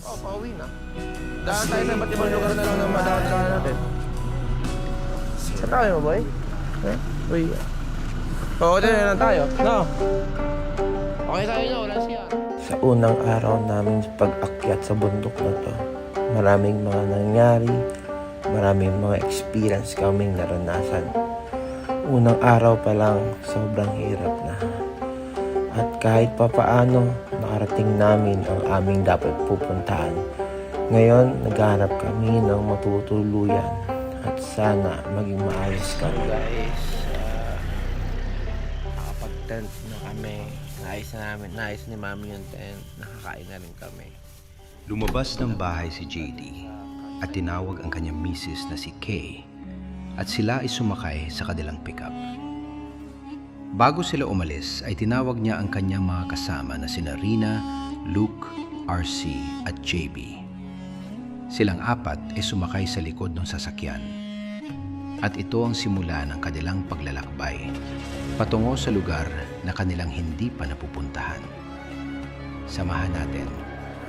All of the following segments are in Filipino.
Oo, pauwi na. Daan tayo sa iba't ibang lugar na lang na madaan natin. Saan tayo, boy? Uy. Oo, dyan na lang tayo. No? Okay tayo na, walang siya. Sa unang araw namin pag-akyat sa bundok na to, maraming mga nangyari, maraming mga experience kaming naranasan. Unang araw pa lang, sobrang hirap na. At kahit papaano, nakarating namin ang aming dapat pupuntahan. Ngayon, naghahanap kami ng matutuluyan at sana maging maayos kami. Guys, nakapag-tent na kami. Naayos ni Mami yung tent. Nakakain na rin kami. Lumabas ng bahay si JD at tinawag ang kanyang misis na si Kay at sila ay sumakay sa kanilang pickup. Bago sila umalis ay tinawag niya ang kanyang mga kasama na sina Rina, Luke, RC at JB. Silang apat ay sumakay sa likod ng sasakyan. At ito ang simula ng kanilang paglalakbay patungo sa lugar na kanilang hindi pa napupuntahan. Samahan natin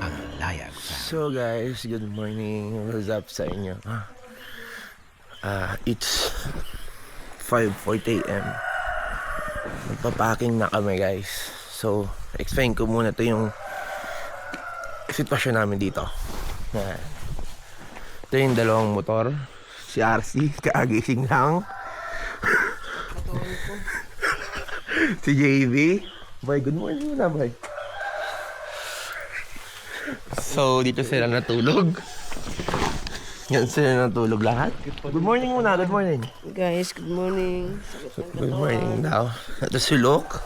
ang Layag Family. So guys, good morning. What's up sa inyo? It's 5:40 AM. Magpapacking na kami guys. So, explain ko muna to yung sitwasyon namin dito. Ito yung dalawang motor. Si RC, kaagising lang. Si JB. Boy, good morning muna, boy. So, dito sila natulog. Yan sila natulog lahat. Good morning muna, good morning. Guys, good morning. Good morning daw. Ito si Luke.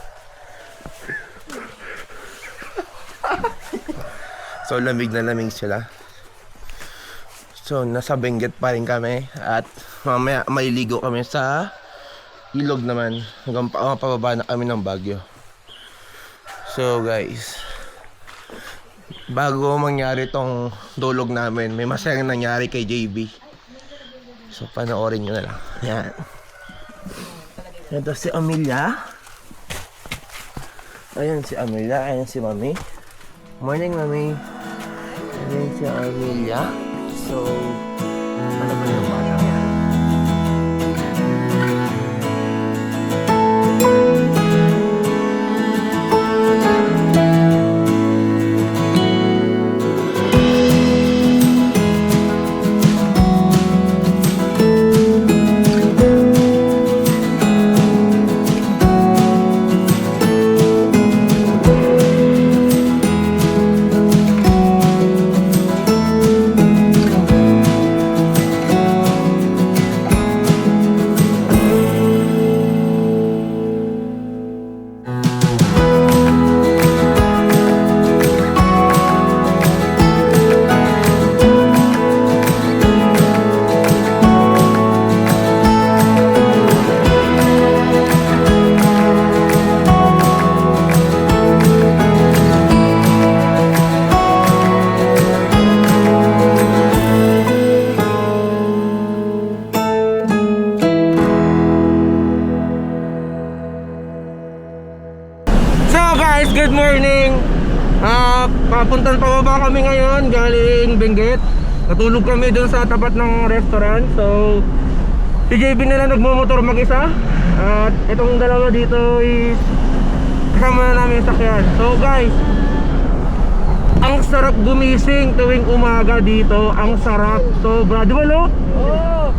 So, lamig na lamig sila. So, nasa Benguet pa rin kami. At mamaya maliligo kami sa ilog naman. Hanggang pababa na kami ng Baguio. So, guys, bago mangyari tong dulog namin, may masayang nangyari kay JB. So, panoorin nyo na lang. Yan. Ito si Amelia. Ayan si Amelia. Ayan si Mami. Morning, Mami. Ayan si Amelia. So, ano ba yung batang yan? Good morning! Papuntan pababa kami ngayon galing Benguet. Natulog kami doon sa tapat ng restaurant. So, si JB na lang nagmumotor mag-isa. At itong dalawa dito is kasama na namin sakyan. So guys, ang sarap gumising tuwing umaga dito. Ang sarap, sobra. Di ba lo?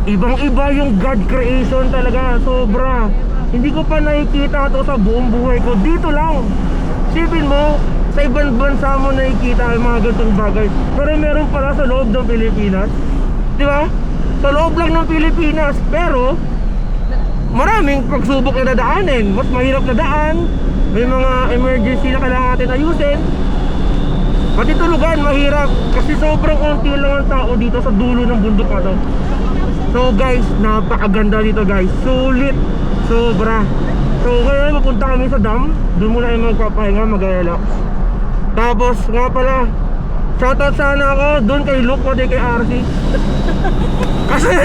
Ibang iba yung God creation talaga. Sobra. Hindi ko pa nakikita ito sa buong buhay ko. Dito lang. Sipin mo, sa ibang bansa mo nakikita ang mga ganitong bagay. Pero meron pala sa loob ng Pilipinas. Di ba? Sa loob lang ng Pilipinas. Pero maraming pagsubok na dadaanin. Mas mahirap na daan. May mga emergency na kailangan natin ayusin. Pati tulugan, mahirap. Kasi sobrang konti lang ang tao dito sa dulo ng bundok na to. So guys, napakaganda dito guys. Sulit. Sobra. So ngayon mapunta kami sa dam. Doon muna yung magpapahinga, mag-relax. Tapos nga pala, shoutout sana ako doon kay Luke o kay RC. Kasi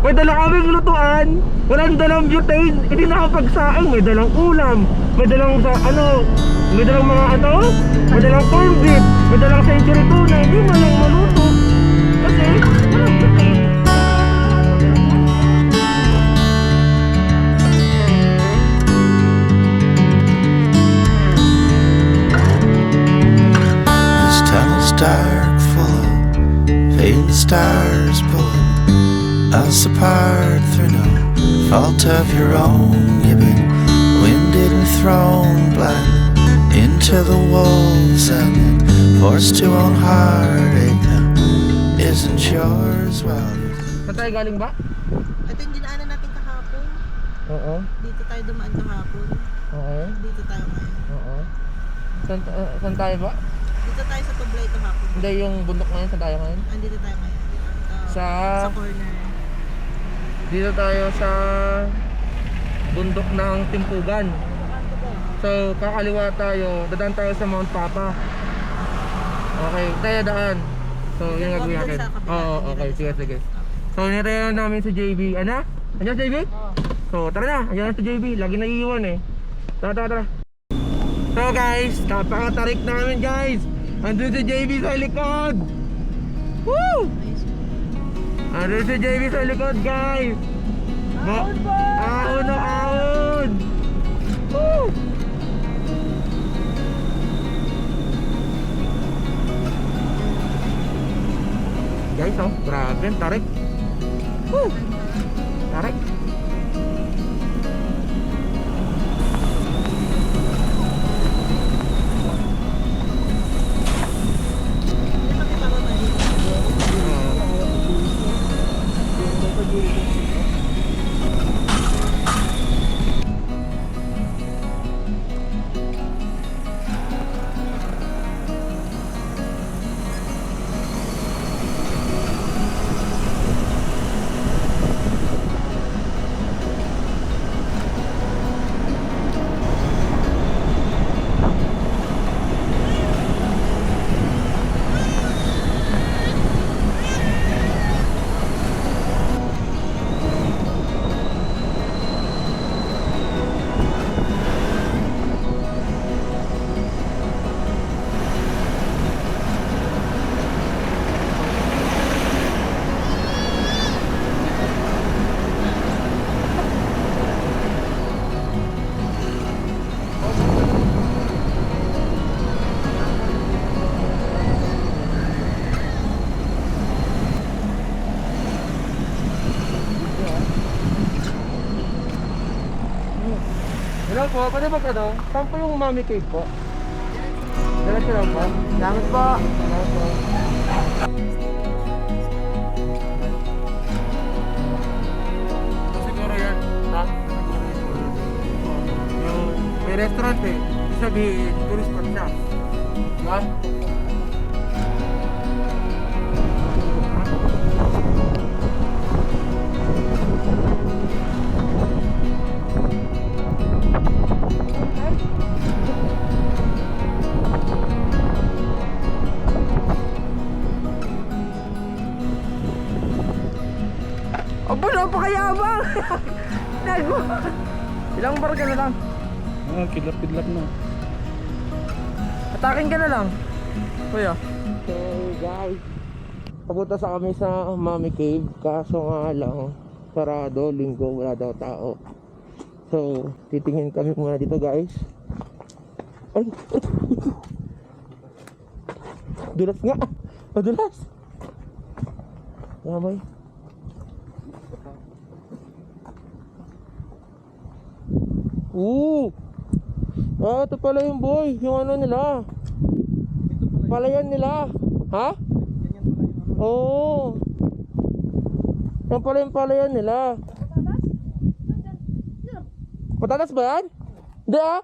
may dala kaming lutuan. Walang dalang butane. Hindi nakapagsaing. May dalang ulam. May dalang may dalang mga may dalang corned beef. May dalang century dark, full of fading stars pulling us apart through no fault of your own. You've been winded and thrown blind into the wolves and then forced to own heartache that isn't yours. Well, Saan tayo galing ba? Ito yung dinaanan natin kahapon. Oo. Dito tayo dumaan kahapon. Oo. Dito tayo ngayon. Oo. Saan tayo ba? Dito tayo sa Tublay kahapon. Hindi, yung bundok ngayon, saan tayo ngayon? Andito tayo ngayon. Sa corner. dito tayo sa bundok ng Timpugan. So, kakaliwa tayo, dadaan tayo sa Mount Papa. Okay, tayo daan. So, yun ang gagawin natin. Oo, okay, sige. So, nirayan namin si JB. Ano? Andiyan si JB? So, tara na. Andiyan si JB. Lagi naiiwan eh. Tara. So guys, napakatarik namin guys. Andun si JB sa likod. Woo! Andun si JB sa likod guys. Ahon po! Ahon! Woo! Guys, oh, grabe ang tarik. Woo! Tarik. Hello po, pwede ba ano? Saan po yung Mami Cave po? Diretso lang po. Salamat po. Salamat po. Ito siguro yan. Ha? Yung may restaurant eh. Ibig sabihin, tourist spot siya. Diba? Aba, napakayabang! Nagbo! Ilang bar ka na lang? Kidlap na. Atakin ka na lang. Kuya. So guys, papunta sa kami sa Mami Cave. Kaso nga lang, sarado, linggo, wala daw tao. So, titingin kami muna dito guys. Ay! Dulas nga! Madulas! Yamay. Ito pala yung boy, yung ano nila. Palayan nila. Ha? Oo. Yan pala yung palayan nila. Patatas ba yan? Hindi ah.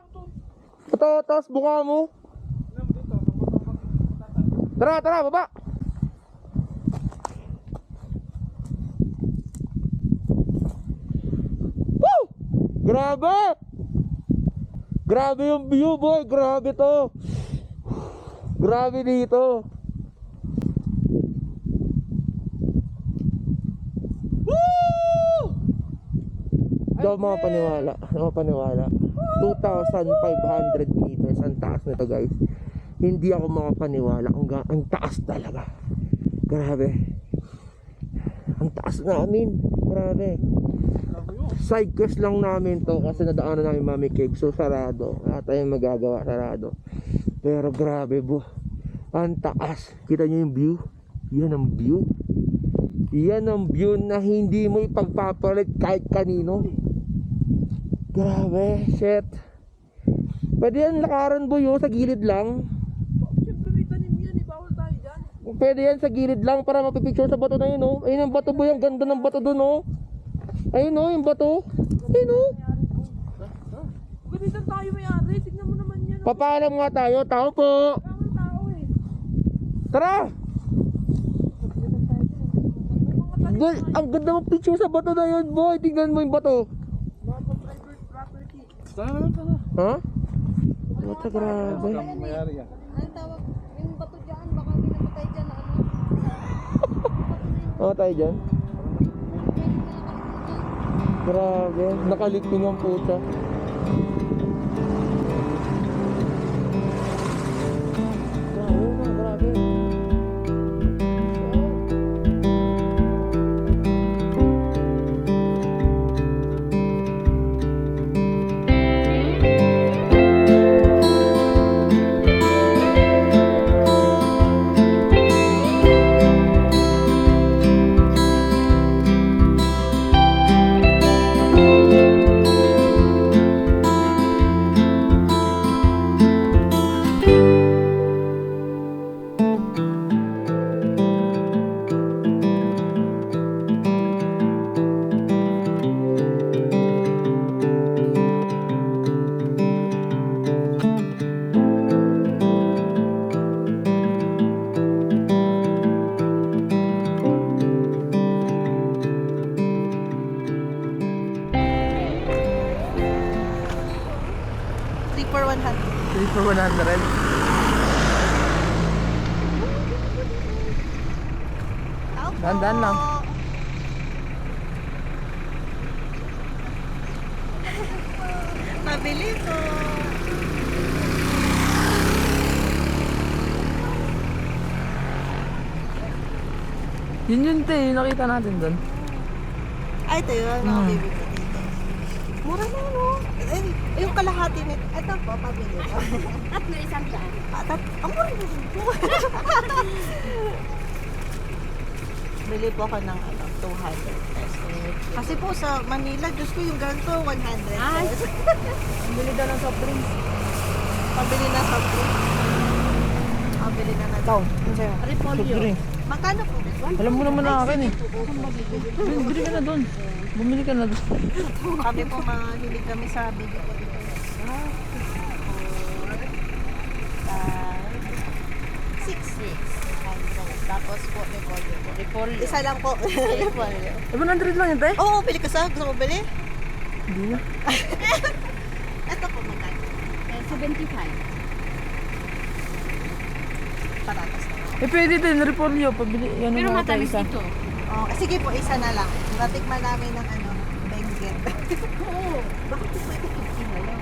Patatas, buka mo. Tara, baba. Woo! Grabe! Grabe yung view boy, grabe to. Grabe dito. Woo! Hindi ako makapaniwala. 2,500 meters ang taas nito guys. Hindi ako makapaniwala. Ang taas talaga. Grabe. Ang taas namin. Grabe. Side quest lang namin to kasi nadaanan namin Mami Cave, so sarado. Wala tayong magagawa, sarado. Pero grabe Ang taas. Kita nyo yung view? Yan ang view. Yan ang view na hindi mo ipagpapalit kahit kanino. Grabe, shit. Pwede yan lakaran boy, oh, sa gilid lang. Siyempre may tanim yan eh. Bawal tayo dyan. Pwede yan sa gilid lang para mapipicture sa bato na yun, oh. Ayun ang bato boy, ang ganda ng bato dun, oh. Ayun, oh, yung bato. Ayun, oh. Ganito tayo may-ari. Tignan mo naman yan. Papaalam nga tayo, tao po. Ang tao eh. Tara! Ang ganda mong picture sa bato na yun, boy. Tingnan mo yung bato. Private property. Ha? Bata, grabe. Anong tawag? Yung bato dyan, baka may namatay dyan na ano. Ano tayo dyan? Grabe. Nakalikping ang puta. Grabe, grabe. For 100. 3 for 100. Dandan lang. Pabili ko. Yun te, nakita natin doon. Ay, ito yun. Mga baby ko dito. Mura na no? Eh, yung kalahati nito. Ito po, pabili ko. At may isang daan. Ang mura na dito. Bili po ako ng 200 pesos. Kasi po sa Manila, Diyos ko yung ganito, 100 pesos. Bili daw ng soft drinks. Pabili na soft drinks. Pabili na na. Ikaw, Repolyo. Magkano po? alam mo naman na akin eh. Bumili ka na doon. Bumili ka na doon. Kami po mahilig kami sa bili ko dito. 6. Tapos po, repolyo po. Repolyo. Isa lang po. repolyo. 100 lang yun te? Oo, bili ka sa. Gusto mo bili? Hindi na. Ito po, magkano? 75. Patatas na. Eh pwede din, repolyo. Pabili, yan Pero ang mga matamis isa. ito. Oh, sige po, isa na lang. Natikman namin ng benguet. Oo. Bakit ito ito 15 na lang?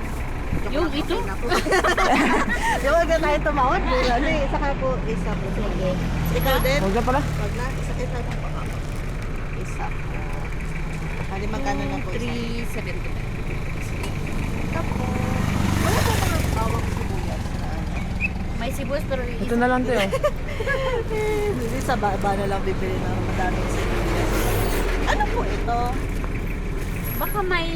Yung ito? Yung wag na tayo tumawad. Ano eh, saka po, isa po. Sige. Ikaw din? Huwag na pala. Wag na, isa kita lang po ako. Isa po. Hali magkano na po isa? 375. Tapos, wala po mga bawang sibuyas na ano. May sibuyas pero Ito na lang te oh. Hindi sa baba na lang bibili ng madaming sibuyas. Ano po ito? baka may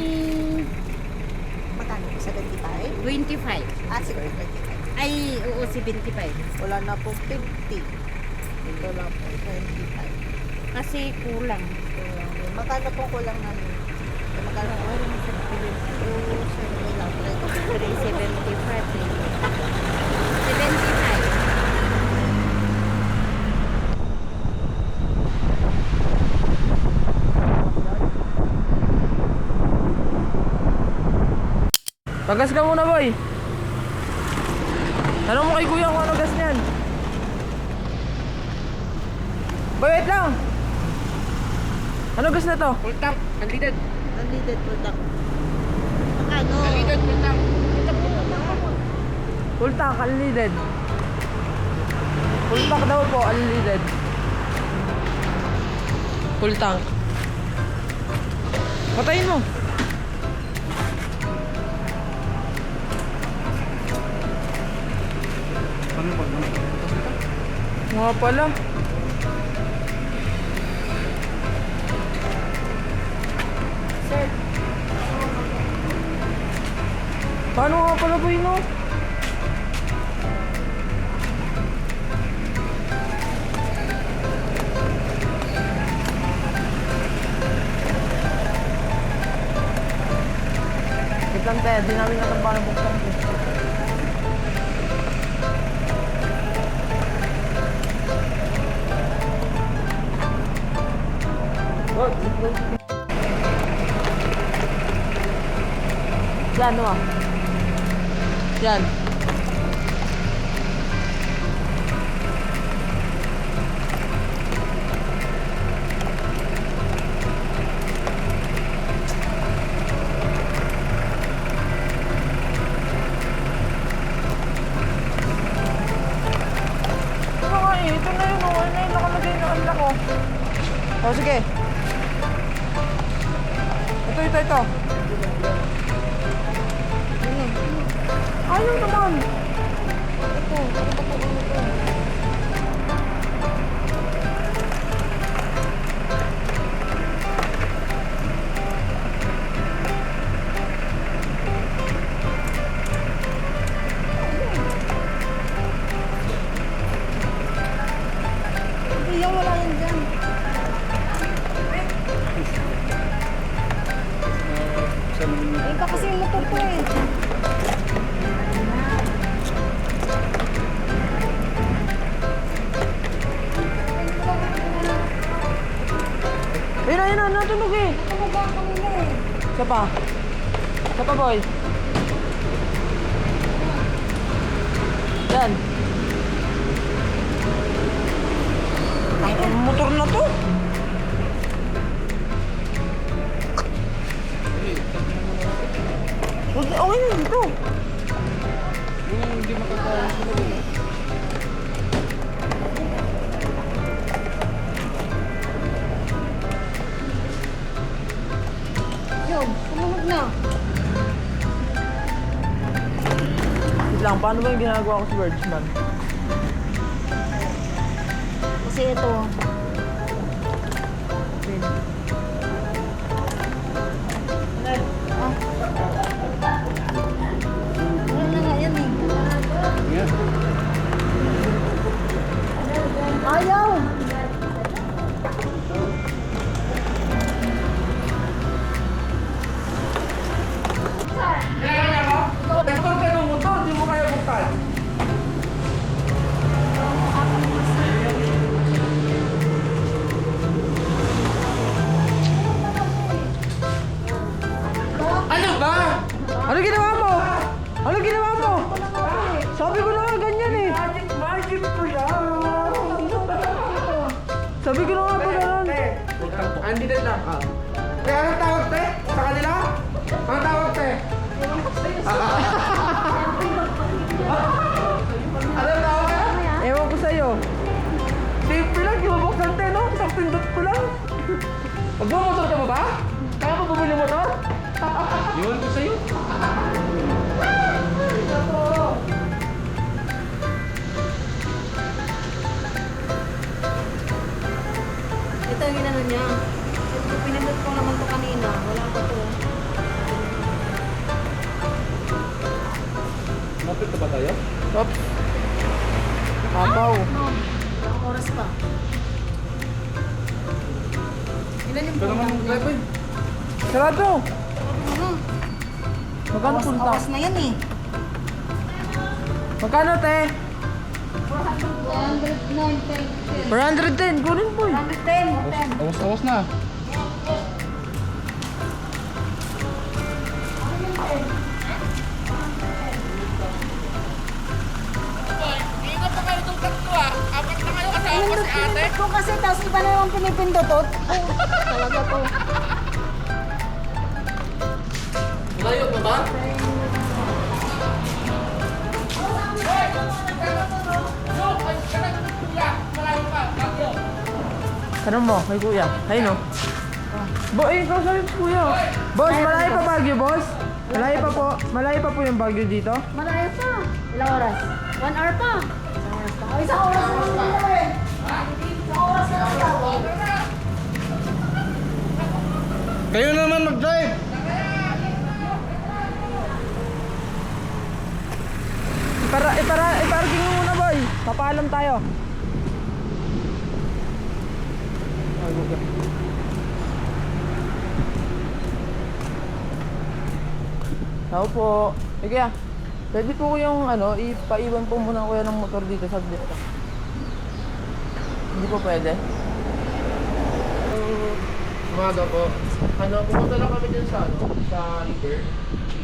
Magkano po? 75? 25. Ah, siguro 25. Ay, oo, 75. Wala na po 50. Ito lang po, 25. Kasi kulang. Magkano po kulang namin? Magkano po? 2, 7 lang. 75. Pagas ka muna boy. Tanong mo kay kuya kung ano gas niyan. Boy, wait lang. Ano gas na to? Unleaded po lang. Magkano? Full tank, unleaded. Full tank daw po, unleaded. Full tank. Patayin mo. Nga pala. Sir, Paano nga pala boy no? Wait lang te, di namin natin paano buksan to. Yan o ah. Yan. Ito nga eh, ito na yun o. Ano yung nakalagay na kanila ko. O sige. Ito. Ayaw naman. ito. Ano ba po ito? Hindi yan, wala yan dyan. Iba kasi yung motor ko eh. Ayun na, natunog eh. Tumaba kanina eh. Isa pa. Isa pa boy. Yan. Ang motor na to. Okay na dito. Yun, tumunog na. Wait lang, paano ba yung ginagawa ko sa Vergeman? Kasi ito. Wala na nga yan eh. Ayaw! Motor ka ng motor, di mo kaya buktan. Ano ba? Ano ginawa mo? Ano ginawa mo? Sabi ko na nga ganyan eh. Magic ko yan. Sabi ko na nga po ganun. Andito na. Kaya anong tawag te? Sa kanila? Anong tawag te? Anong tawag ka? Ewan ko sa'yo. Simple lang, di mo buksan te, no? Isang pindot ko lang. Magbumotor ka ba ba? Kaya ko bumili motor? Yun ko sa'yo. Ito yung inano niya. Ito, pinindot ko naman to kanina. Wala pa to. Mapit ba tayo? Oops. Abaw. No, ilang oras pa. Ilan yung program niya? Sarado. Ano? Magkano punta? Awas na yan eh. Magkano te? 409, 410. Kunin po eh. 110. Awas na. Pinindot ko kasi, tapos iba na yung pinipindotot. Talaga to. Layo pa ba? Tanong mo kay kuya. Ayun o. Ikaw sabi mo kuya. Boss, malayo pa Baguio, boss? Malayo pa po yung Baguio dito? Malayo pa. Ilang oras? 1 hour pa. Isang oras pa. Isang oras na lang. Kayo naman mag-drive! Iparking mo muna boy. Papaalam tayo. Tao po. Sige ah. Pwede po ko yung ano, ipaiwan po muna kuya ng motor dito sa dito. Hindi po pwede. Umaga po. Ano, pumunta lang kami dyan sa river.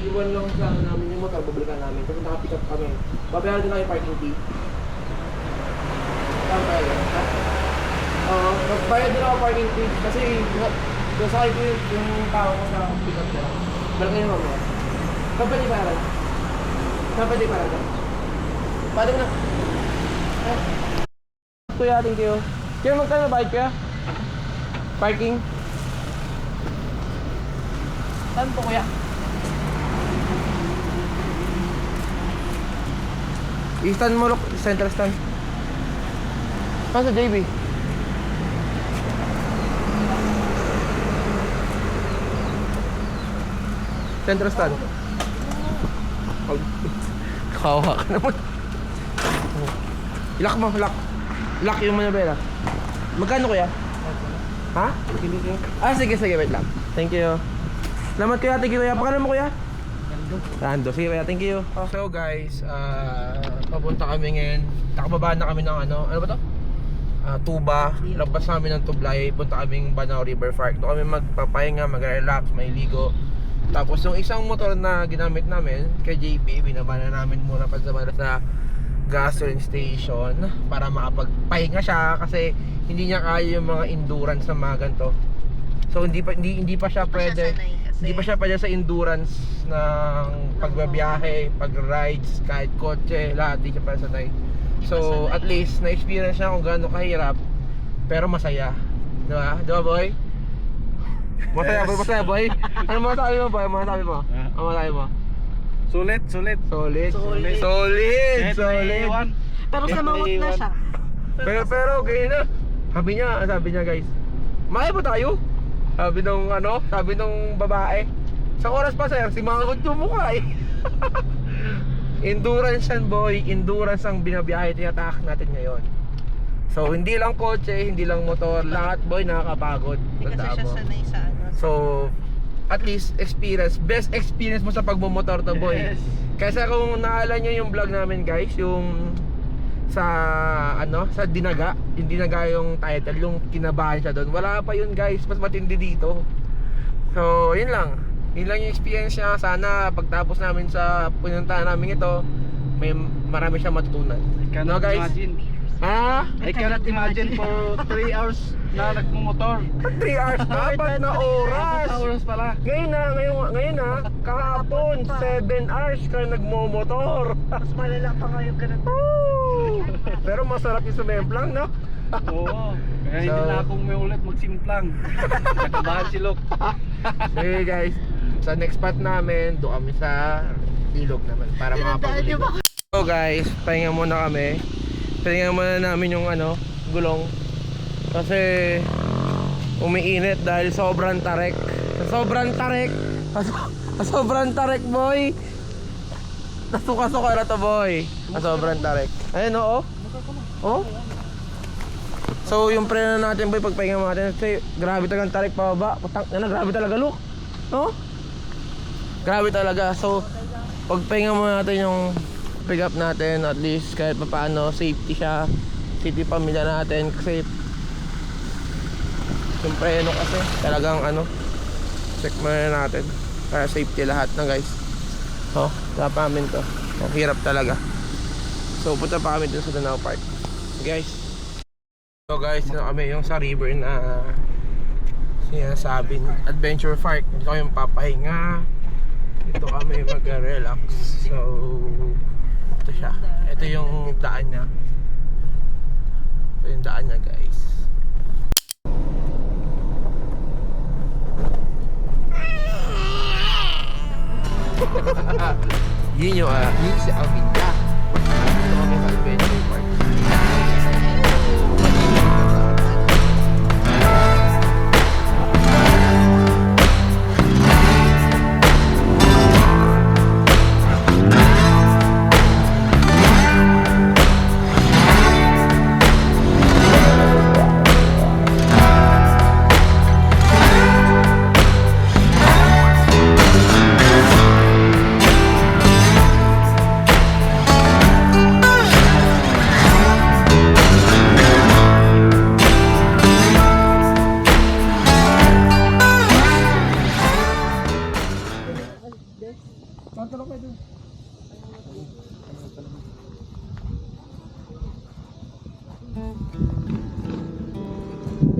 Iwan lang sa namin yung motor, publikan namin. Kasi nakapick up kami. Babayaran din lang yung parking fee. Saan tayo? Ha? Oo, magbayad din ako parking fee. Kasi nasakay ko yung tao ko sa pick up nila. Balik kayo mamaya. Saan pwede para? Saan pwede para? Paano na? Kuya, thank you. Kaya magkano na bike kuya? Parking? Saan po kuya? I-stand mo, look. Center stand. Saan sa JB? Center stand. Kawa ka naman. Lock mo, lock. Lock yung manabela. Magkano kuya? Ha? Ah, sige, wait lang. Thank you. Salamat kuya, thank you kuya. Pakala mo kuya? Rando. Sige kuya, thank you. So guys, papunta kami ngayon. Nakababa na kami ng ano ba to? Tuba. Labas namin ng Tublay. Punta kaming Banao River Park. Doon kami magpapahinga, mag-relax, may ligo. Tapos yung isang motor na ginamit namin kay JP, binaba na namin muna sa gasoline station para makapagpahinga siya kasi hindi niya kaya yung mga endurance na mga ganito. So hindi pa siya pwede. Hindi pa siya pwede sa endurance ng pagbabiyahe, pag-rides, kahit kotse, lahat di siya para sanay. So at least na-experience niya kung gaano kahirap pero masaya. Di ba? Di ba boy? Masaya boy, masaya boy. Ano masasabi mo boy? Ano masasabi mo? Ano masasabi mo? Sulit. Solid. Pero sa mawat na siya. Pero ganyan na. Sabi niya guys, maya ba tayo? Sabi nung babae. Sa oras pa sir, si Mangot yung mukha eh. Endurance yan boy, endurance ang binabiyahe tinatahak natin ngayon. So hindi lang kotse, hindi lang motor, lahat boy nakakapagod. Hindi kasi Tandaan siya mo. sanay sa ano. So at least experience, best experience mo sa pagmumotor to boy. Yes. Kaysa kung naalala nyo yung vlog namin guys, yung sa sa Dinaga, yung Dinaga yung title, yung kinabahan siya doon. Wala pa yun guys, mas matindi dito. So yun lang yung experience niya. Sana pagtapos namin sa pununtahan namin ito, may marami siyang matutunan. No guys? I cannot imagine for 3 hours na nagmumotor. 3 hours, 4 na oras. 4 hours pala. Ngayon na, kahapon 7 hours ka nagmomotor. Mas malala pa ngayon ganun. Pero masarap yung sumemplang, no? Oo. Kaya hindi So- na akong may ulit magsimplang. Nakabahan si Lok. Sige guys, sa next spot namin, doon kami sa ilog naman para makapag-ulit. So guys, pahinga muna kami. Pahinga muna namin yung gulong. Kasi umiinit dahil sobrang tarek. Sobrang tarek boy. Nasuka-suka na to boy. Sobrang tarek. Ayun oo. Oh. So yung preno natin boy, pagpahinga natin kasi grabe talagang tarik pababa. Putang na, grabe talaga look. No? Grabe talaga. So pagpahinga muna natin yung pick up natin, at least kahit paano safety siya. Safety pamilya natin kasi yung preno kasi talagang check muna natin para safety lahat na guys. Wala namin to. Ang hirap talaga. So punta pa kami dun sa Danao Park guys. So guys, kami yung sa river na sinasabing Adventure Park. Dito kami papahinga. Dito kami mag-relax. So ito siya. Ito yung daan niya. Ito yung daan niya guys. Yun si Alvinda. Ito kami sa Adventure Park.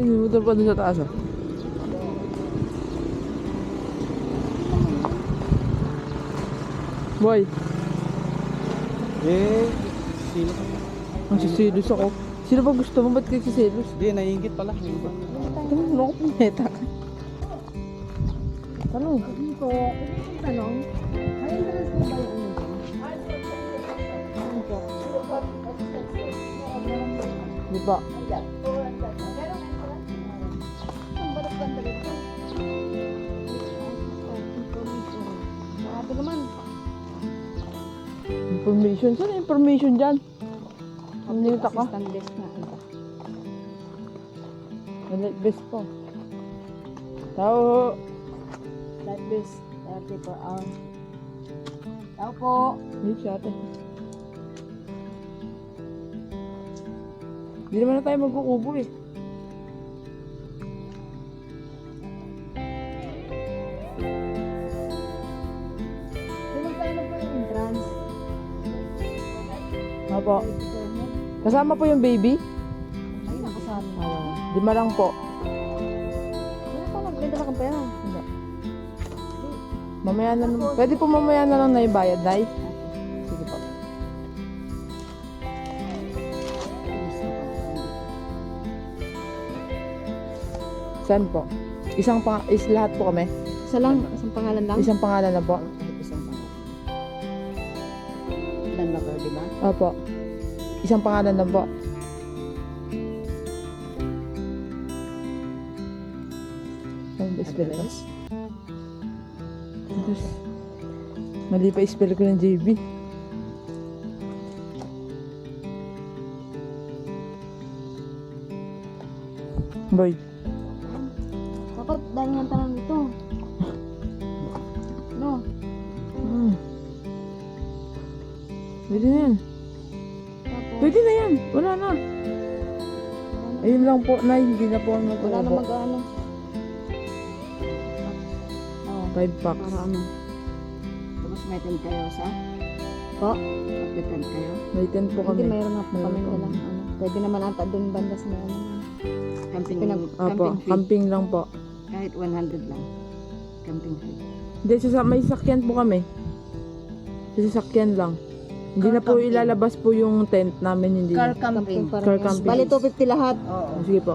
Pinimotor pa dun sa taas ah. Boy, Sino? ang sisilos ako. Sino ba gusto mo? Ba't kayo sisilos? Hindi, naiingit pala. Ano ako pineta? Tanong. Tanong, may entrance po ba yung ano dyan? Ano po? Di ba? Grabe naman. Information. Saan yung information dyan? Ang nilita ka? Assistant desk na iba. Nalit best po. Tao. Light desk, 30 per hour. Tao po. Hindi siya ate. Hindi naman na tayo magkukubo eh. Ilang tayo na po yung entrance? Opo. Kasama po yung baby? Ay, nakasama. Lima lang po. Wala pa, nagbenta na kang pera. Hindi. Mamaya na lang. Pwede po mamaya na lang na yung bayad, Nay? Sige po. Saan po? Is lahat po kami? Isa lang, isang pangalan lang? Isang pangalan na po? Isang pangalan. Ilan ba kayo, di ba? Opo. Isang pangalan na po. Ano ba spell ko? Diyos. Mali pa spell ko ng JB. Boy. Dapat dahil nga tanong ito. No? Pwede na yan. Tapos, Pwede na yan. Wala na. Ayun lang po, Nay. Hindi na po ano wala na mag-ano. Oh, 5 packs. para ano. Tapos may 10 kayo sa? Po? May 10 kayo? May 10 po kami. Hindi, mayroon nga po Mayroon kami po. dalang ano. Pwede naman ata doon banda sa may ano. Camping, Opo, camping lang po. kahit 100 lang. Camping fee. Hindi, may sasakyan po kami. Sa sasakyan lang. Hindi na po ilalabas po yung tent namin. Hindi na. Camping. Car camping. Bali 250 lahat. Oh, sige po.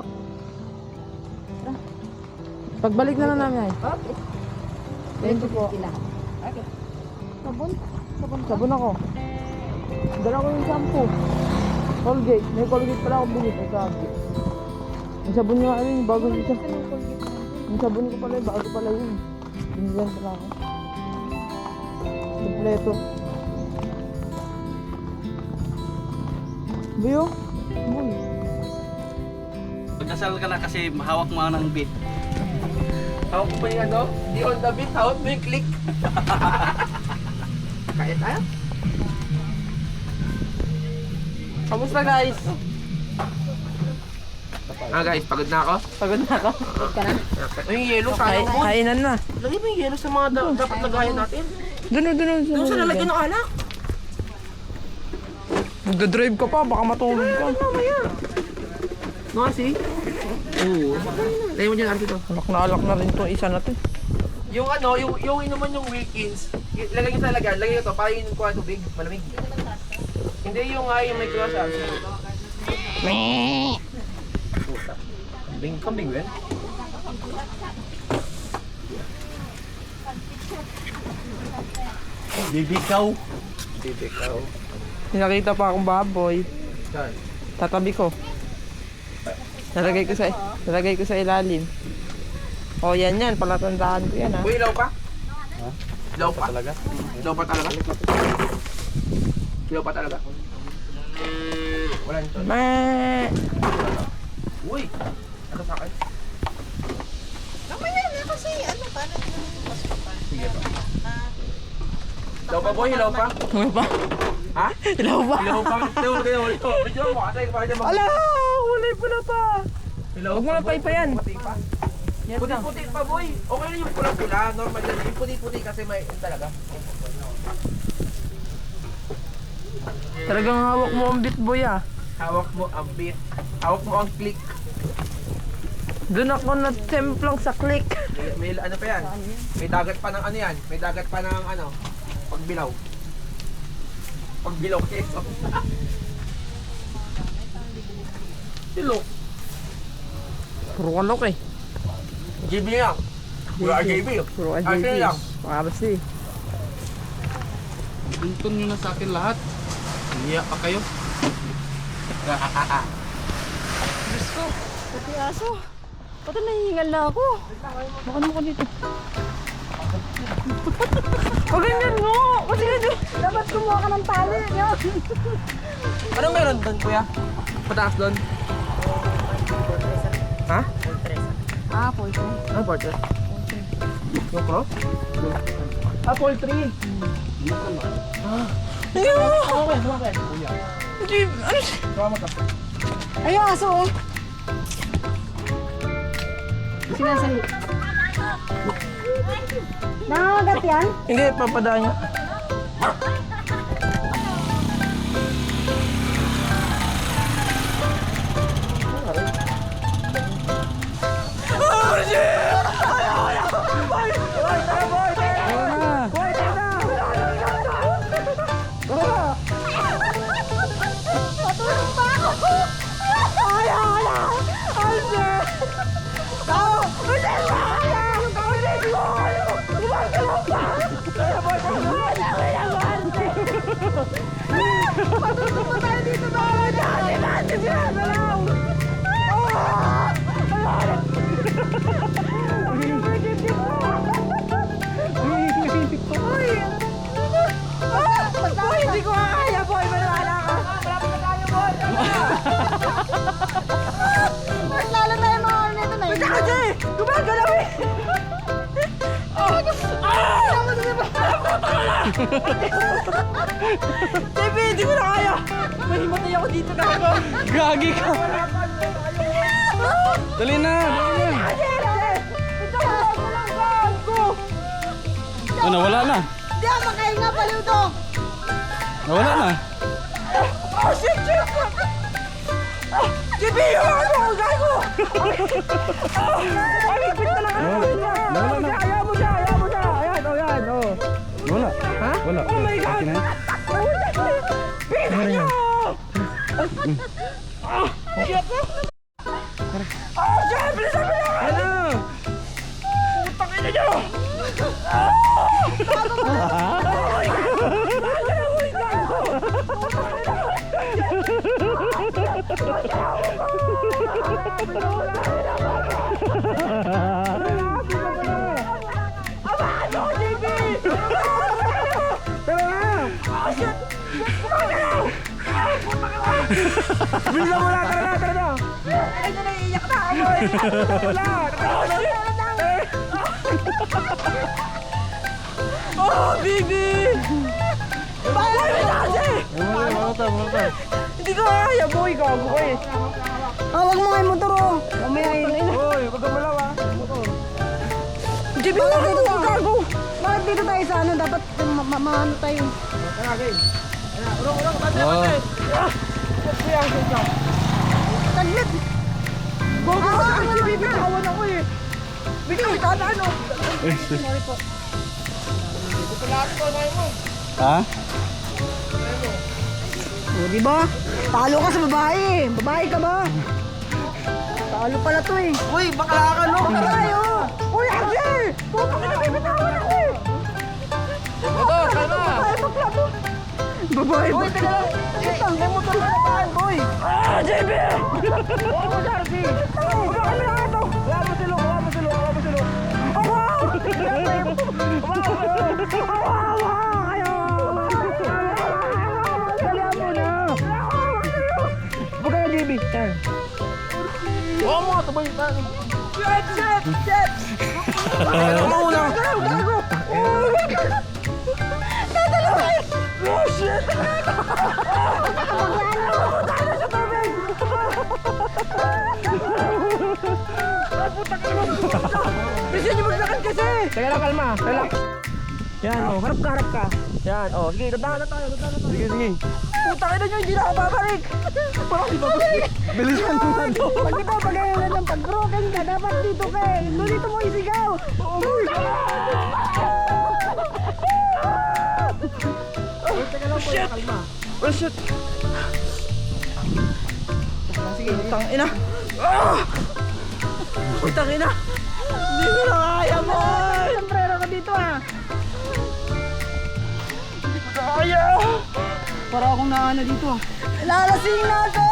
Pagbalik na lang namin ay. Okay. Thank you po. 250 lahat. Okay. Sabon? Sabon ka? Sabon ako. Dala ko yung shampoo. Colgate. May Colgate pala ako binit. May Colgate. Yung sabon nga ano yung bago yung sabon. Yung sabon ko pala yung bago pala yun. Binilan pala ako. Kompleto. Buyo? Buyo. Pagkasal ka na kasi hawak mo ng beat. Hawak mo pa yung ano? Di on the beat, hawak mo yung click. Kaya tayo? Kamusta guys? Guys, pagod na ako. Pagod na ako. Yung yelo, sayang mo. Kainan na. Lagay mo yung yelo sa mga dapat lagayan natin. Doon. Doon sa lalagyan ng alak. Nagdadrive ka pa, baka matulog ka. No, see? Oo. Lagay mo dyan, Arti to. Alak na rin to isa na to. Yung ano, yung inuman yung Wilkins, lagay nyo sa lagayan, lagay nyo to, para yung kuha tubig, malamig. Hindi yung yung may cross out. Kambing ba? Bibikaw. Bibikaw. Nakita pa akong baboy. Saan? Tatabi ko. Nalagay ko sa ilalim. Oh, yan. Palatandaan ko yan, ha. Uy, ilaw pa? Ha? Ilaw pa? Talaga? Ilaw pa talaga? Ilaw pa talaga? Wala nito. Ma. Uy! Ano sa akin? Mamaya na kasi ano pa? Sige pa. Ilaw pa boy, ilaw pa? Ano pa? Ha? Ilaw pa. Ilaw pa? Ilaw pa? Video mo kasi pakita mo. Ala! Kulay pula pa. Ilaw Huwag mo na pa yan. Puti pa. Puti-puti pa boy. Okay na yung pula-pula. Normal yan. Yung puti-puti kasi may talaga. Talagang hawak mo ang bit boy, ah. Hawak mo ang beat. Hawak mo ang click. Doon ako na-templang sa click. May ano pa yan? May dagat pa ng ano yan? May dagat pa ng ano? Pagbilaw. Pagbilaw keso. Silok. Puro kalok eh. JB lang. Puro JB. Puro Asin lang. Makabasi. Buntun nyo na sa akin lahat. Hiya pa kayo. Diyos ko, pati aso. Pati nahihingal na ako. Baka naman ko dito. Pag ganyan mo! Kasi dapat kumuha ka ng tali. Yun. Anong meron doon, kuya? Pataas doon? Ha? Ah, poison. Ano portrait? Yung cross? Ah, poultry. Ay, aso oh. Sinasali. Nangangagat yan? Hindi, papadaan niya. Boy, hindi ko kaya, boy. Maniwala ka. Mas lalo na yung mga nito na yun. Basta kasi! Gumagalaw eh! Baby, hindi ko na kaya! Mahimatay ako dito na ako! Gagi ka. Dali na. Dali na. Oh, nawala na. Hindi ako makahinga, paliw to! Nawala na. Oh, shit! JB, ano ko, gago! Ay, bigpit na lang ako! Nawala na. Ayaw mo siya! Ayan, oh, yan, oh! Wala. Ha? Wala. Oh my God! Akin na. Bisa niyo! Shit! Oh, shit! Bilisan mo na! Ano? Putang ina niyo! Bilisan mo na, tara na! Ay, naiiyak na ako! Oh, baby! Bakit mo na kasi? Wala. Hindi ko kaya, boy. Gago ko eh. Huwag mo kayo motor oh. Mamaya yun. Hoy, wag ka malaw ah. JB, bakit dito tayo gago? Bakit dito tayo sa ano? Dapat maano tayo. Taglit! Gago ka sa JB, bitawan ako eh. Bigyan mo dadaan oh. Sorry po. Ha? O, diba? Talo ka sa babae. Babae ka ba? Talo pala to eh. Uy, bakla ka no? Bakla tayo. Uy, Axel! Puto ka na, bibitawan ako eh. Motor, kalma! Babae, bakla to. Babae, Uy, teka lang! Itang, may motor na naman, boy. Ah, JB! Huwag mo, Darcy. Huwag kami na ito. Wala mo silong! Wow! Kayo! Kaya mo na. Huwag ka na, JB! Yan. Oo mo, tabay na. Shit! Ano mo una? Gago! Dadalawin! Oh, shit! Magano sa tubig! Bisa niyo maglakad kasi! Teka lang, kalma. Relax. Yan, oh, harap ka. Yan, oh, sige, tatahan na tayo. Sige. Putang ina niyo, hindi na ako babalik! Parang di ba? Bilisan mo na to. Pag di ba pagayalan ng pag-broken ka na, Dapat dito ka eh. Dito mo isigaw. Teka lang po, kalma. Oh shit! Sige, Putang ina! Putang ina! Hindi ko na kaya mo! sombrero ka dito ah. Kaya! Para akong naano dito. Lalasing na ako!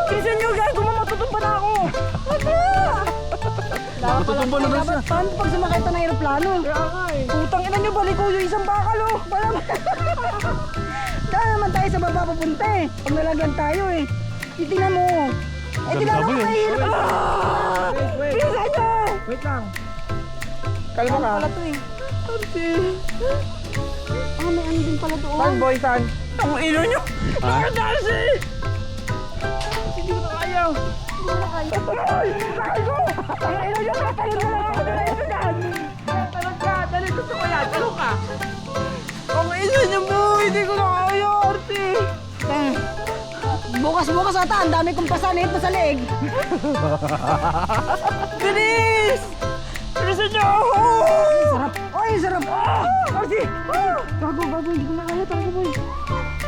Bilisan nyo guys, matutumba na ako! Matutumba naman siya. Paano pag sumakay ito ng aeroplano? Putang ina nyo, balik ko yung isang bakal oh! Dahil naman tayo sa baba papunta eh. Pag nalagyan tayo eh. Titingnan mo. Eh di lalo ka mahihirap. Bilisan nyo! Wait lang. Kalma ka. Pala to eh. Ah, may ano din pala doon. Saan boy, saan? Ang ilo nyo! Bakit Darcy? Hindi ko na kaya. Hindi mo na kaya. Ay! Sakay ko! Ang ilo nyo! Tatalon na lang ako na ito dyan! Talon ka! Dali, gusto ko yan! Talon ka! Ang ilo nyo mo! Hindi ko na kaya, Arti! Bukas ata, ang dami kong pasanit na sa leeg. Bilis! Bilisan nyo! Sarap. Oy, sarap. Arti! Bago, hindi ko na kaya. Tago, boy.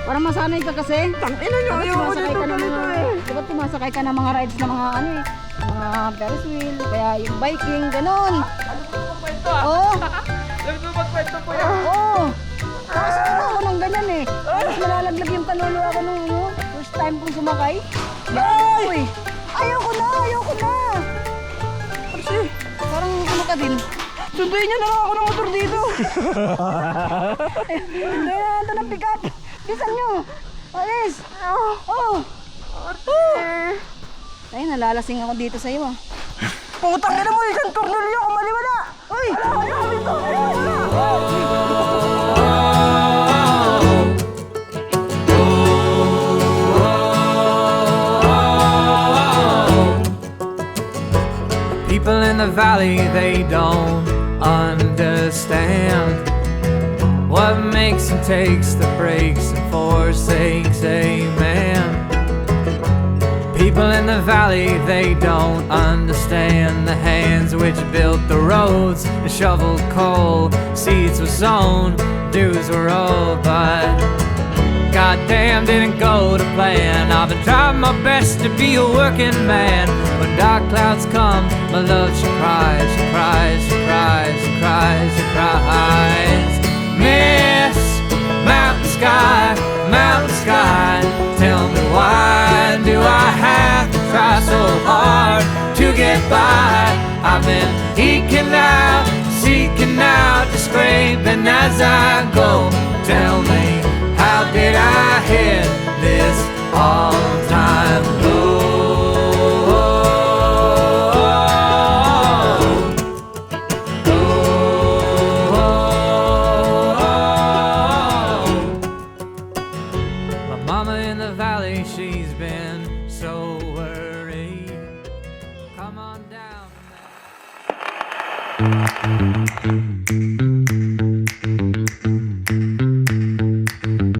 Para masanay ka kasi. Tangina nyo! Dapat Ayaw ko sumasakay dito ka ng ganito mga, eh! dapat sumasakay ka ng mga rides na mga ano eh. Mga Ferris wheel, kaya yung biking, ganun. Oo. Sabi ko magkwento po yan! Oo. Nakasakay na ako ng ganyan eh. Tapos malalaglag yung kaluluwa ko nung first time kong sumakay. Ay! Ayoko na! Arti! Parang ano ka din. Sunduin nyo na lang ako ng motor dito! Hindi na ito ng pick up. Bisan nyo. Alis. Oh. Ay, nalalasing ako dito sa iyo ah. Putang ina mo! Isang tornilyo! Kumaliwa na! Uy! People in the valley, they don't understand what makes and takes the breaks and forsakes a man. People in the valley, they don't understand the hands which built the roads and shoveled coal. Seeds were sown, dews were rolled, but goddamn didn't go to plan. I've been trying my best to be a working man. When dark clouds come, my love, she cries, she cries, she cries, she cries, she cries. Miss mountain sky, tell me why do I have to try so hard to get by? I've been eking out, seeking out, just scraping as I go. Tell me, how did I hit this all-time low? My mama in the valley, she's been so worried. Come on down.